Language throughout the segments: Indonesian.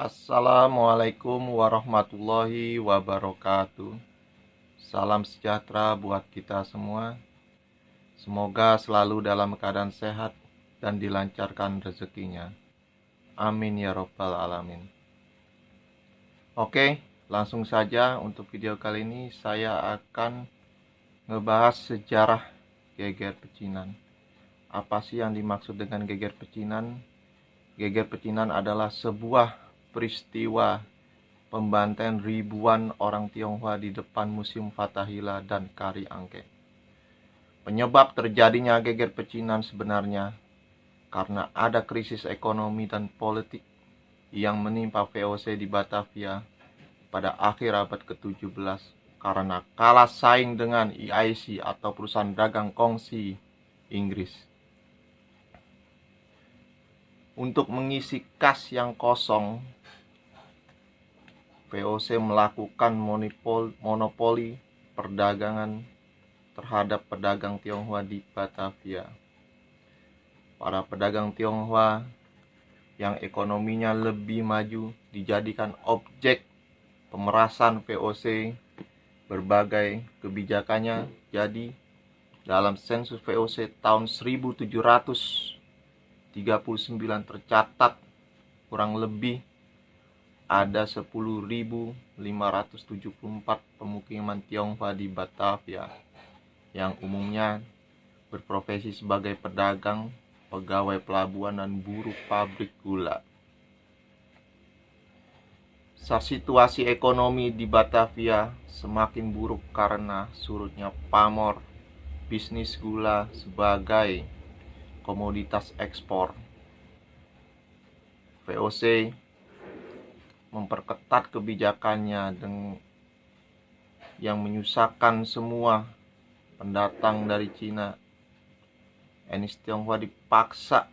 Assalamualaikum warahmatullahi wabarakatuh. Salam sejahtera buat kita semua. Semoga selalu dalam keadaan sehat dan dilancarkan rezekinya. Amin ya robbal alamin. Oke, langsung saja untuk video kali ini saya akan ngebahas sejarah geger pecinan. Apa sih yang dimaksud dengan geger pecinan? Geger pecinan adalah sebuah peristiwa pembantaian ribuan orang Tionghoa di depan Museum Fathahillah dan Kari Angke. Penyebab terjadinya geger pecinan sebenarnya karena ada krisis ekonomi dan politik yang menimpa VOC di Batavia pada akhir abad ke-17 karena kalah saing dengan EIC atau perusahaan dagang kongsi Inggris. Untuk mengisi kas yang kosong, VOC melakukan monopoli perdagangan terhadap pedagang Tionghoa di Batavia. Para pedagang Tionghoa yang ekonominya lebih maju dijadikan objek pemerasan VOC. Berbagai kebijakannya jadi dalam sensus VOC tahun 1739 tercatat kurang lebih ada 10.574 pemukiman Tionghoa di Batavia yang umumnya berprofesi sebagai pedagang, pegawai pelabuhan, dan buruh pabrik gula. Situasi ekonomi di Batavia semakin buruk karena surutnya pamor bisnis gula sebagai komoditas ekspor. VOC memperketat kebijakannya yang menyusahkan semua pendatang dari Cina. Etnis Tionghoa dipaksa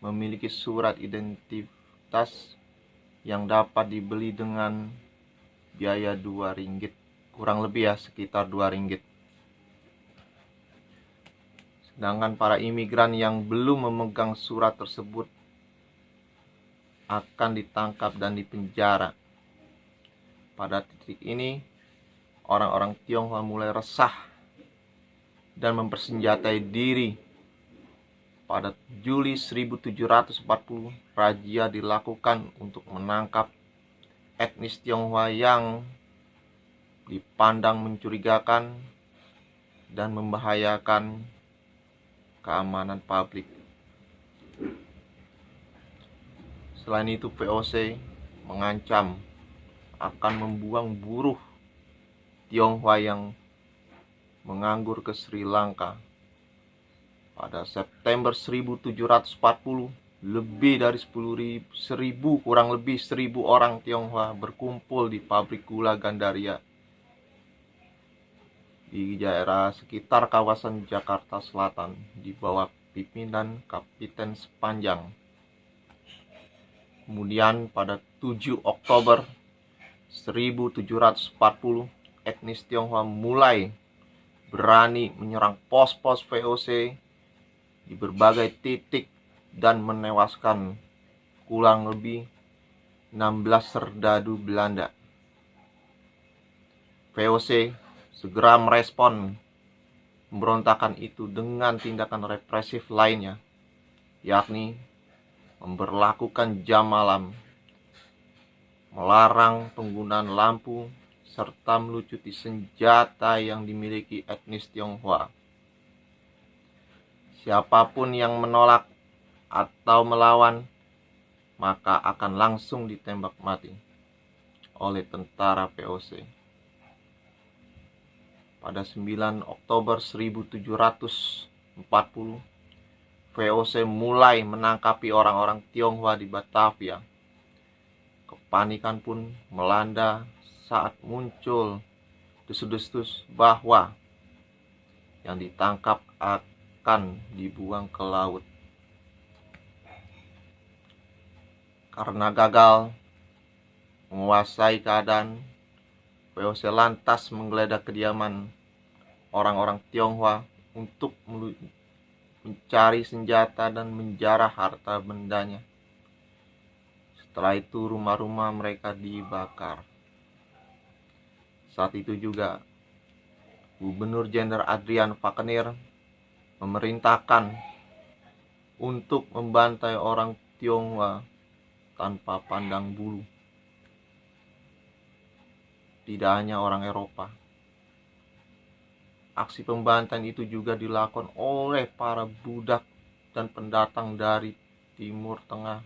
memiliki surat identitas yang dapat dibeli dengan biaya 2 ringgit, kurang lebih sekitar 2 ringgit. Sedangkan para imigran yang belum memegang surat tersebut akan ditangkap dan dipenjara. Pada titik ini, orang-orang Tionghoa mulai resah dan mempersenjatai diri. Pada Juli 1740, razia dilakukan untuk menangkap etnis Tionghoa yang dipandang mencurigakan dan membahayakan keamanan publik. Selain itu, VOC mengancam akan membuang buruh Tionghoa yang menganggur ke Sri Lanka. Pada September 1740, kurang lebih 1.000 orang Tionghoa berkumpul di pabrik gula Gandaria di daerah sekitar kawasan Jakarta Selatan di bawah pimpinan Kapiten Sepanjang. Kemudian pada 7 Oktober 1740, etnis Tionghoa mulai berani menyerang pos-pos VOC di berbagai titik dan menewaskan kurang lebih 16 serdadu Belanda. VOC segera merespon pemberontakan itu dengan tindakan represif lainnya, yakni memberlakukan jam malam, melarang penggunaan lampu, serta melucuti senjata yang dimiliki etnis Tionghoa. Siapapun yang menolak atau melawan maka akan langsung ditembak mati oleh tentara VOC. Pada 9 Oktober 1740, VOC mulai menangkapi orang-orang Tionghoa di Batavia. Kepanikan pun melanda saat muncul desas-desus bahwa yang ditangkap akan dibuang ke laut. Karena gagal menguasai keadaan, VOC lantas menggeledah kediaman orang-orang Tionghoa untuk mencari senjata dan menjarah harta bendanya. Setelah itu rumah-rumah mereka dibakar. Saat itu juga Gubernur Jenderal Adrian Falconer memerintahkan untuk membantai orang Tionghoa tanpa pandang bulu. Tidak hanya orang Eropa. Aksi pembantaian itu juga dilakukan oleh para budak dan pendatang dari Timur Tengah.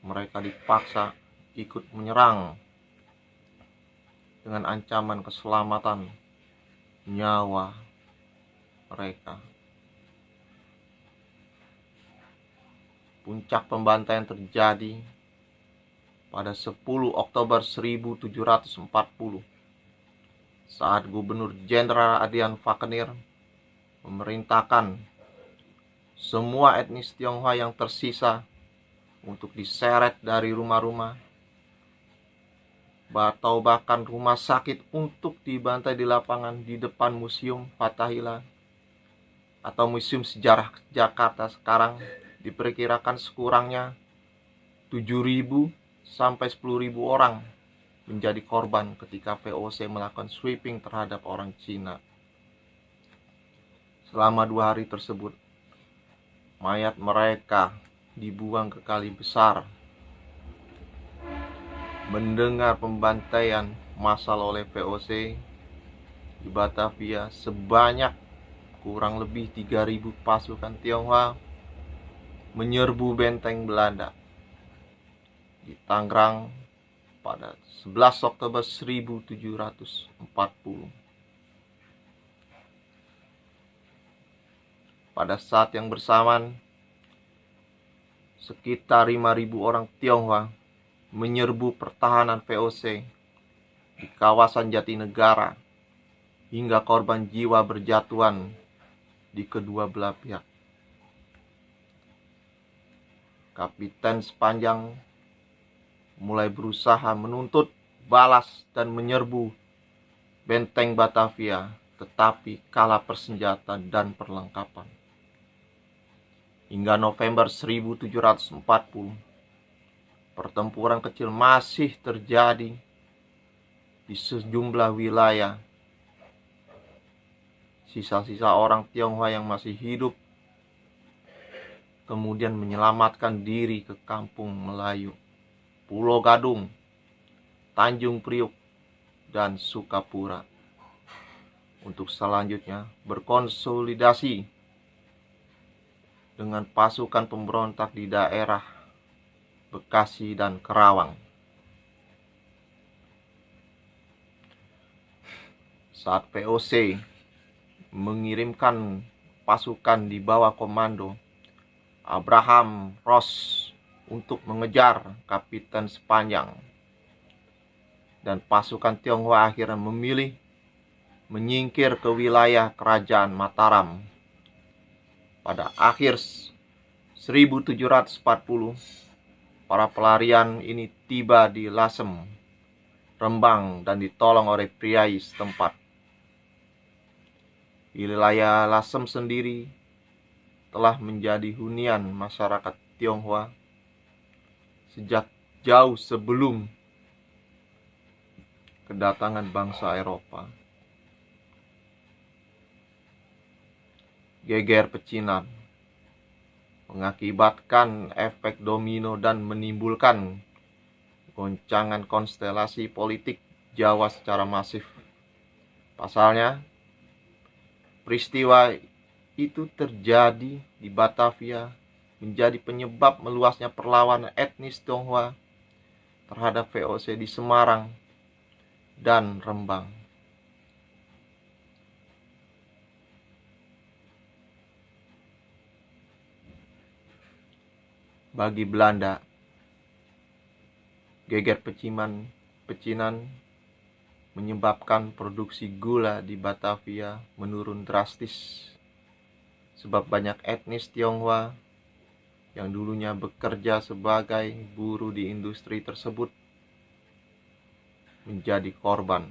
Mereka dipaksa ikut menyerang dengan ancaman keselamatan nyawa mereka. Puncak pembantaian terjadi pada 10 Oktober 1740 saat Gubernur Jenderal Adrian Falconer memerintahkan semua etnis Tionghoa yang tersisa untuk diseret dari rumah-rumah atau bahkan rumah sakit untuk dibantai di lapangan di depan Museum Fathahillah atau Museum Sejarah Jakarta. Sekarang diperkirakan sekurangnya 7.000 sampai 10.000 orang menjadi korban ketika VOC melakukan sweeping terhadap orang Cina. Selama 2 hari tersebut, mayat mereka dibuang ke kali besar. Mendengar pembantaian massal oleh VOC di Batavia, sebanyak kurang lebih 3.000 pasukan Tionghoa menyerbu benteng Belanda di Tangerang pada 11 Oktober 1740. Pada saat yang bersamaan, sekitar 5.000 orang Tionghoa menyerbu pertahanan VOC di kawasan Jatinegara hingga korban jiwa berjatuhan di kedua belah pihak. Kapiten Sepanjang mulai berusaha menuntut balas dan menyerbu benteng Batavia, tetapi kalah persenjata dan perlengkapan. Hingga November 1740, pertempuran kecil masih terjadi di sejumlah wilayah. Sisa-sisa orang Tionghoa yang masih hidup kemudian menyelamatkan diri ke Kampung Melayu, Pulau Gadung, Tanjung Priuk, dan Sukapura untuk selanjutnya berkonsolidasi dengan pasukan pemberontak di daerah Bekasi dan Kerawang. Saat VOC mengirimkan pasukan di bawah komando Abraham Ross untuk mengejar Kapiten Sepanjang, dan pasukan Tionghoa akhirnya memilih menyingkir ke wilayah Kerajaan Mataram. Pada akhir 1740, para pelarian ini tiba di Lasem, Rembang, dan ditolong oleh priai setempat. Wilayah Lasem sendiri telah menjadi hunian masyarakat Tionghoa sejak jauh sebelum kedatangan bangsa Eropa. Geger pecinan mengakibatkan efek domino dan menimbulkan goncangan konstelasi politik Jawa secara masif. Pasalnya, peristiwa itu terjadi di Batavia menjadi penyebab meluasnya perlawanan etnis Tionghoa terhadap VOC di Semarang dan Rembang. Bagi Belanda, geger pecinan menyebabkan produksi gula di Batavia menurun drastis, sebab banyak etnis Tionghoa yang dulunya bekerja sebagai buruh di industri tersebut menjadi korban.